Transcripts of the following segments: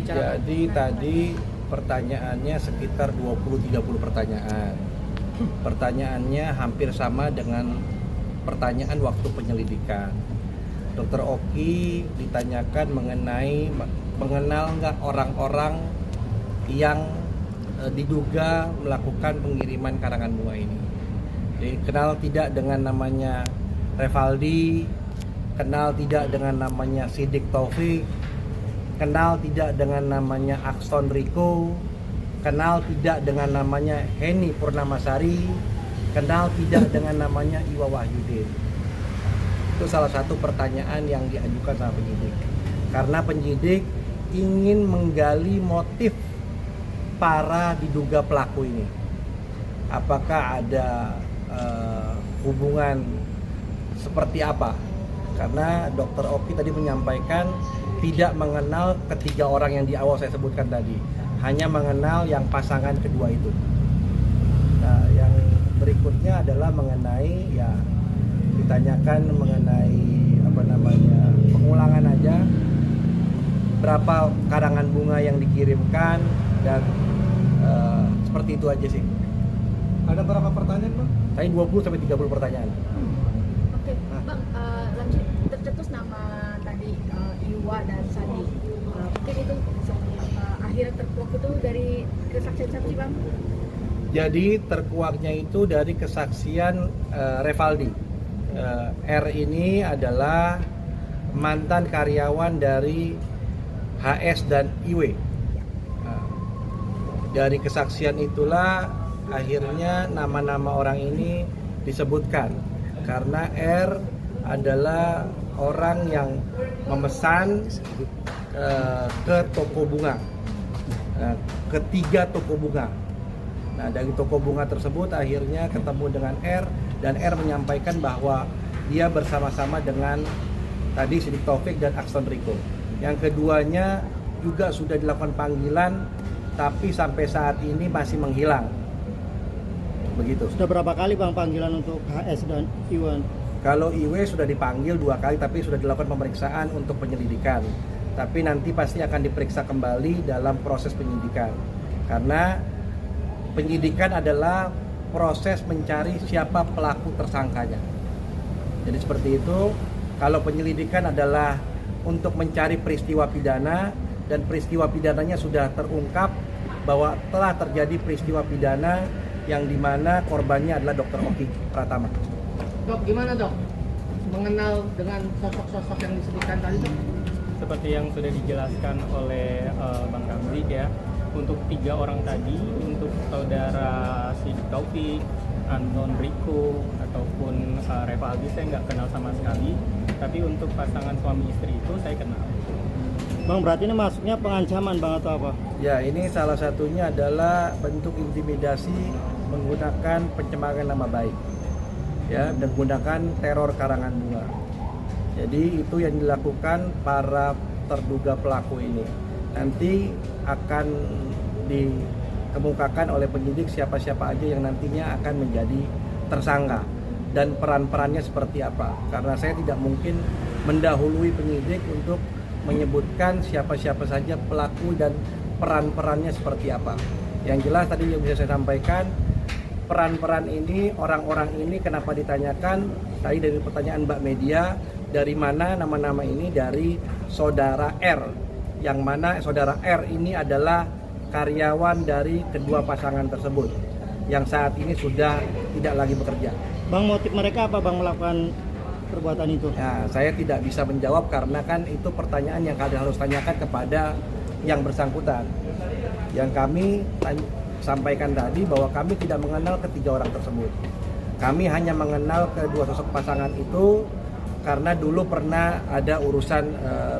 dibicarakan? Jadi tadi pertanyaannya sekitar 20-30 pertanyaan. Pertanyaannya hampir sama dengan pertanyaan waktu penyelidikan. Dokter Oki ditanyakan mengenai mengenal nggak orang-orang yang diduga melakukan pengiriman karangan bunga ini. Dikenal tidak dengan namanya Revaldi, kenal tidak dengan namanya Siddiq Taufik, kenal tidak dengan namanya Axton Rico, kenal tidak dengan namanya Heni Purnamasari, kenal tidak dengan namanya Iwa Wahyudin. Itu salah satu pertanyaan yang diajukan sama penyidik. Karena penyidik ingin menggali motif para diduga pelaku ini. Apakah ada hubungan seperti apa? Karena Dr. Oki tadi menyampaikan tidak mengenal ketiga orang yang di awal saya sebutkan tadi, hanya mengenal yang pasangan kedua itu. Nah, yang berikutnya adalah mengenai ya ditanyakan mengenai pengulangan aja, berapa karangan bunga yang dikirimkan dan seperti itu aja sih. Ada berapa pertanyaan, Bang? Tadi 20-30 pertanyaan. Oke, Bang, lanjut tercetus nama tadi Iwa dan Sandi. Mungkin itu akhirnya terkuak itu dari kesaksian siapa sih, Bang? Jadi terkuaknya itu dari kesaksian Revaldi. R ini adalah mantan karyawan dari HS dan IW. Dari kesaksian itulah akhirnya nama-nama orang ini disebutkan karena R adalah orang yang memesan ke toko bunga, ketiga toko bunga. Nah, dari toko bunga tersebut akhirnya ketemu dengan R dan R menyampaikan bahwa dia bersama-sama dengan tadi Siddiq Taufik dan Axton Rico. Yang keduanya juga sudah dilakukan panggilan tapi sampai saat ini masih menghilang. Begitu. Sudah berapa kali, Bang, panggilan untuk HS dan Iwan? Kalau IW sudah dipanggil 2 kali tapi sudah dilakukan pemeriksaan untuk penyelidikan. Tapi nanti pasti akan diperiksa kembali dalam proses penyidikan. Karena penyidikan adalah proses mencari siapa pelaku tersangkanya. Jadi seperti itu. Kalau penyelidikan adalah untuk mencari peristiwa pidana dan peristiwa pidananya sudah terungkap bahwa telah terjadi peristiwa pidana yang dimana korbannya adalah Dr. Oki Pratama. Dok, gimana dok? Mengenal dengan sosok-sosok yang disebutkan tadi dok? Seperti yang sudah dijelaskan oleh Bang Ramzi ya, untuk 3 orang tadi, untuk saudara Siddiq Taufik, Anton Rico, ataupun Revaldi saya nggak kenal sama sekali, tapi untuk pasangan suami istri itu saya kenal. Bang, berarti ini masuknya pengancaman, Bang, atau apa? Ya, ini salah satunya adalah bentuk intimidasi menggunakan pencemaran nama baik. Ya, dan menggunakan teror karangan bunga. Jadi itu yang dilakukan para terduga pelaku ini. Nanti akan dikemukakan oleh penyidik siapa-siapa aja yang nantinya akan menjadi tersangka dan peran-perannya seperti apa. Karena saya tidak mungkin mendahului penyidik untuk menyebutkan siapa-siapa saja pelaku dan peran-perannya seperti apa. Yang jelas tadi yang bisa saya sampaikan, peran-peran ini, orang-orang ini kenapa ditanyakan, tadi dari pertanyaan Mbak Media, dari mana nama-nama ini, dari saudara R, yang mana saudara R ini adalah karyawan dari kedua pasangan tersebut, yang saat ini sudah tidak lagi bekerja. Bang, motif mereka apa, Bang, melakukan perbuatan itu? Ya, saya tidak bisa menjawab karena kan itu pertanyaan yang kalian harus tanyakan kepada yang bersangkutan. Yang kami sampaikan tadi bahwa kami tidak mengenal ketiga orang tersebut. Kami hanya mengenal kedua sosok pasangan itu karena dulu pernah ada urusan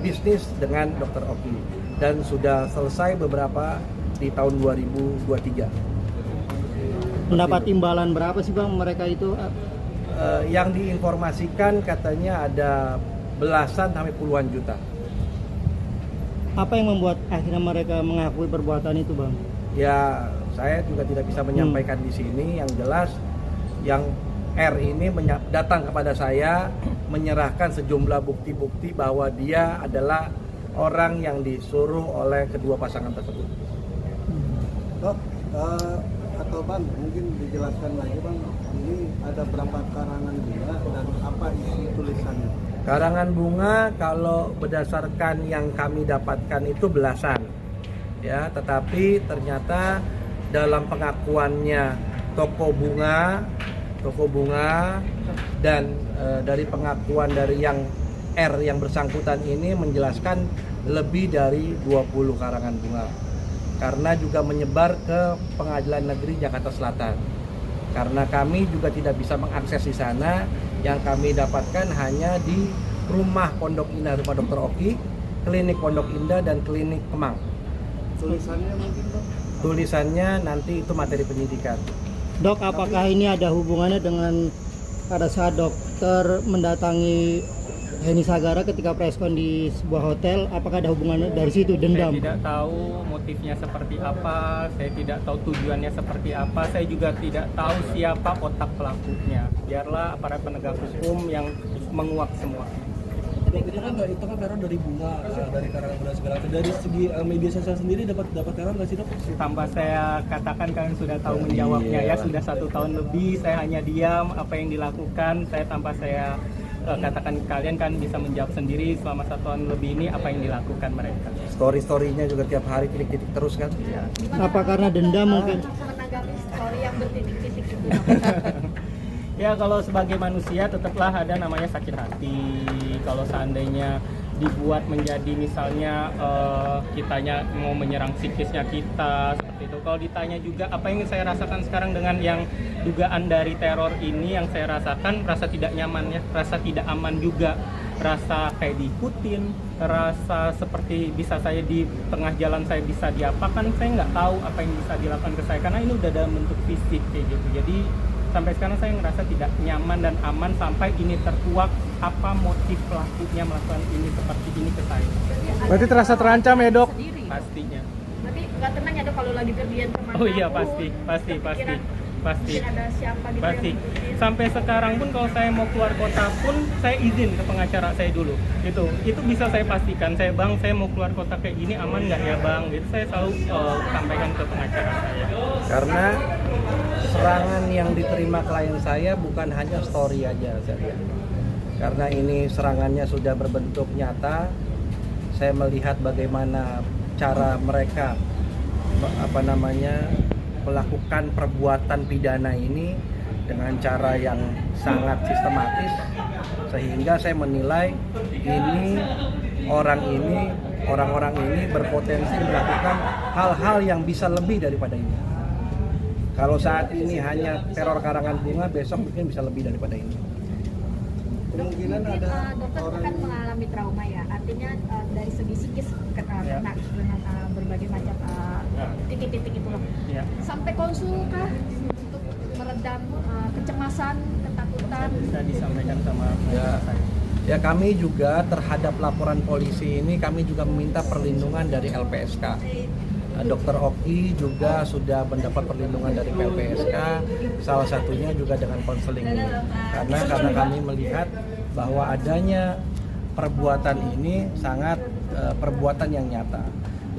bisnis dengan Dr. Oki dan sudah selesai beberapa di tahun 2023. Mendapat imbalan berapa sih, Bang, mereka itu? Yang diinformasikan katanya ada belasan sampai puluhan juta. Apa yang membuat akhirnya mereka mengakui perbuatan itu, Bang? Ya, saya juga tidak bisa menyampaikan di sini. Yang jelas, yang R ini datang kepada saya menyerahkan sejumlah bukti-bukti bahwa dia adalah orang yang disuruh oleh kedua pasangan tersebut. Dok, atau Bang, mungkin dijelaskan lagi Bang, ini ada berapa karangan bunga dan apa isi tulisannya? Karangan bunga kalau berdasarkan yang kami dapatkan itu belasan, ya. Tetapi ternyata dalam pengakuannya toko bunga dan dari pengakuan dari yang R yang bersangkutan ini menjelaskan lebih dari 20 karangan bunga. Karena juga menyebar ke Pengadilan Negeri Jakarta Selatan. Karena kami juga tidak bisa mengakses di sana, yang kami dapatkan hanya di rumah Pondok Indah rumah Dr. Oki, klinik Pondok Indah dan klinik Kemang. Tulisannya mungkin Dok? Tulisannya nanti itu materi penyidikan. Dok, apakah ini ada hubungannya dengan pada saat dokter mendatangi Heni Sagara ketika preskon di sebuah hotel? Apakah ada hubungannya dari situ, dendam? Saya tidak tahu motifnya seperti apa, saya tidak tahu tujuannya seperti apa, saya juga tidak tahu siapa otak pelakunya. Biarlah aparat penegak hukum yang menguak semua. Dok, itu kan teror dari bunga, dari karangan bunga segala. Dari segi media sosial sendiri dapat teror nggak sih Dok? Tambah saya katakan kalian sudah tahu menjawabnya ya, sudah 1 tahun lebih saya hanya diam apa yang dilakukan. Saya katakan kalian kan bisa menjawab sendiri selama 1 tahun lebih ini apa yang dilakukan mereka. Story-storynya juga tiap hari titik-titik terus kan? Ya. Apa karena dendam mungkin? Menanggapi story yang bertitik-titik itu. Ya kalau sebagai manusia tetaplah ada namanya sakit hati. Kalau seandainya dibuat menjadi misalnya kitanya mau menyerang psikisnya kita seperti itu. Kalau ditanya juga apa yang saya rasakan sekarang dengan yang dugaan dari teror ini, yang saya rasakan rasa tidak nyaman ya, rasa tidak aman juga, rasa kayak diikutin, rasa seperti bisa saya di tengah jalan saya bisa diapakan, saya nggak tahu apa yang bisa dilakukan ke saya karena ini udah dalam bentuk fisik kayak gitu. Jadi sampai sekarang saya ngerasa tidak nyaman dan aman sampai ini terkuak apa motif pelakunya melakukan ini seperti ini ke saya. Berarti terasa terancam ya Dok? Pastinya. Berarti nggak tenang ya Dok kalau lagi pergian kemana? Oh iya pasti. Mungkin ada siapa gitu Pasti. yang ngikutin. Sampai sekarang pun kalau saya mau keluar kota pun saya izin ke pengacara saya dulu. Itu bisa saya pastikan. Bang, saya mau keluar kota kayak gini aman nggak ya Bang? Gitu saya selalu sampaikan ke pengacara saya. Karena serangan yang diterima klien saya bukan hanya story aja saya lihat. Karena ini serangannya sudah berbentuk nyata. Saya melihat bagaimana cara mereka melakukan perbuatan pidana ini dengan cara yang sangat sistematis, sehingga saya menilai orang-orang ini berpotensi melakukan hal-hal yang bisa lebih daripada ini. Kalau saat ini hanya teror karangan bunga, besok mungkin bisa lebih daripada ini. Kemungkinan Mungkin, ada dokter orang kan mengalami trauma ya, artinya dari segi psikis kena dengan berbagai macam titik-titik itulah. Ya. Sampai konsul kah untuk meredam kecemasan, ketakutan? Bisa disampaikan sama Ya. saya. Ya, kami juga terhadap laporan polisi ini kami juga meminta perlindungan dari LPSK. Dr. Oki juga sudah mendapat perlindungan dari LPSK, salah satunya juga dengan konseling ini. Karena kami melihat bahwa adanya perbuatan ini sangat perbuatan yang nyata.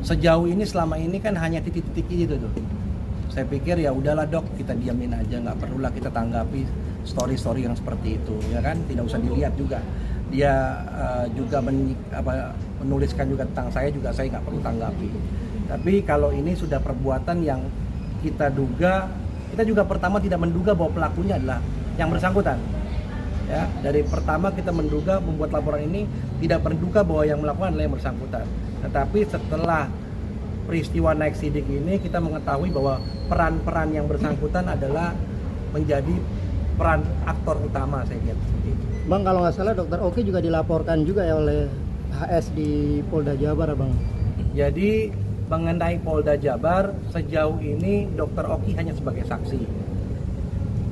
Sejauh ini selama ini kan hanya titik-titik itu tuh. Saya pikir ya udahlah Dok, kita diamin aja, nggak perlulah kita tanggapi story-story yang seperti itu, ya kan? Tidak usah dilihat juga. Dia juga menuliskan juga tentang saya nggak perlu tanggapi. Tapi kalau ini sudah perbuatan yang kita duga, kita juga pertama tidak menduga bahwa pelakunya adalah yang bersangkutan. Ya, dari pertama kita menduga membuat laporan ini tidak menduga bahwa yang melakukan adalah yang bersangkutan. Tetapi setelah peristiwa naik sidik ini kita mengetahui bahwa peran-peran yang bersangkutan adalah menjadi peran aktor utama, saya kira. Bang, kalau nggak salah Dr. Oki juga dilaporkan juga ya oleh HS di Polda Jabar, Bang. Jadi mengenai Polda Jabar, sejauh ini Dr. Oki hanya sebagai saksi.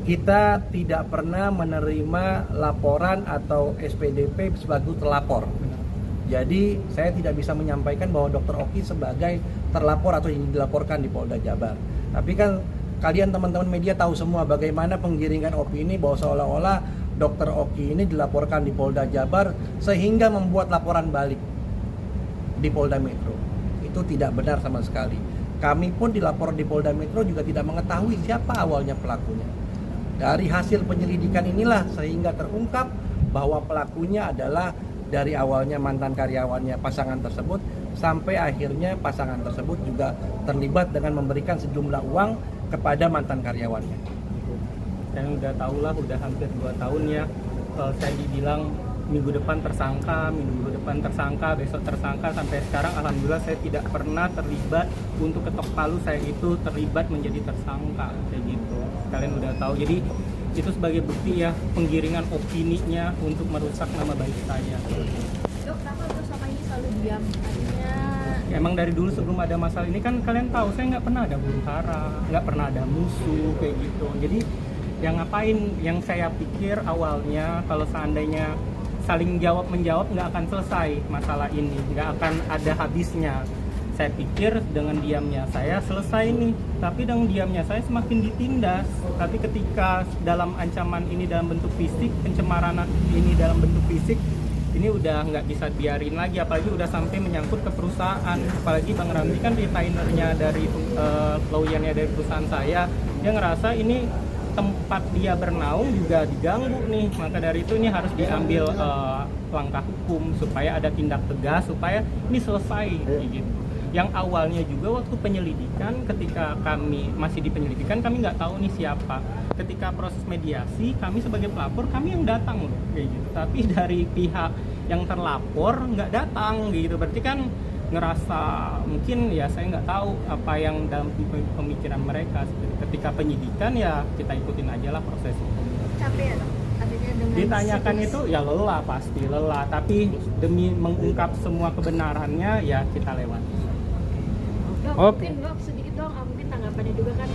Kita tidak pernah menerima laporan atau SPDP sebagai terlapor. Jadi saya tidak bisa menyampaikan bahwa Dr. Oki sebagai terlapor atau yang dilaporkan di Polda Jabar. Tapi kan kalian teman-teman media tahu semua bagaimana penggiringan opini bahwa seolah-olah Dr. Oki ini dilaporkan di Polda Jabar sehingga membuat laporan balik. di Polda Metro. Itu tidak benar sama sekali. Kami pun dilapor di Polda Metro juga tidak mengetahui siapa awalnya pelakunya. Dari hasil penyelidikan inilah sehingga terungkap bahwa pelakunya adalah dari awalnya mantan karyawannya pasangan tersebut sampai akhirnya pasangan tersebut juga terlibat dengan memberikan sejumlah uang kepada mantan karyawannya. Dan udah tahulah udah hampir 2 tahun ya, saya dibilang minggu depan tersangka, besok tersangka, sampai sekarang alhamdulillah saya tidak pernah terlibat untuk ketok palu saya itu terlibat menjadi tersangka kayak gitu. Kalian udah tahu, jadi itu sebagai bukti ya penggiringan opininya untuk merusak nama baik saya. Dok, kenapa Dok sama ini selalu diam? Artinya Emang dari dulu sebelum ada masalah ini kan kalian tahu saya nggak pernah ada huru hara, nggak pernah ada musuh kayak gitu. Jadi yang ngapain, yang saya pikir awalnya kalau seandainya saling jawab menjawab nggak akan selesai masalah ini, nggak akan ada habisnya. Saya pikir dengan diamnya saya selesai nih, tapi dengan diamnya saya semakin ditindas. Tapi ketika dalam ancaman ini dalam bentuk fisik, pencemaran ini dalam bentuk fisik, ini udah nggak bisa biarin lagi, apalagi udah sampai menyangkut ke perusahaan. Apalagi Bang Ramzi kan retainernya dari lawyernya dari perusahaan saya, dia ngerasa ini tempat dia bernaung juga diganggu nih. Maka dari itu ini harus diambil langkah hukum supaya ada tindak tegas supaya ini selesai gitu. Yang awalnya juga waktu penyelidikan, ketika kami masih di penyelidikan, kami nggak tahu nih siapa. Ketika proses mediasi, kami sebagai pelapor kami yang datang loh kayak gitu. Tapi dari pihak yang terlapor nggak datang gitu. Berarti kan ngerasa mungkin ya saya nggak tahu apa yang dalam pemikiran mereka. Ketika penyidikan ya kita ikutin aja lah proses hukum. capek ya Dok? Artinya dengan Ditanyakan itu ya lelah, pasti lelah. Tapi demi mengungkap semua kebenarannya ya kita lewati. Dok, Oke. mungkin Dok sedikit dong, mungkin tanggapannya juga kan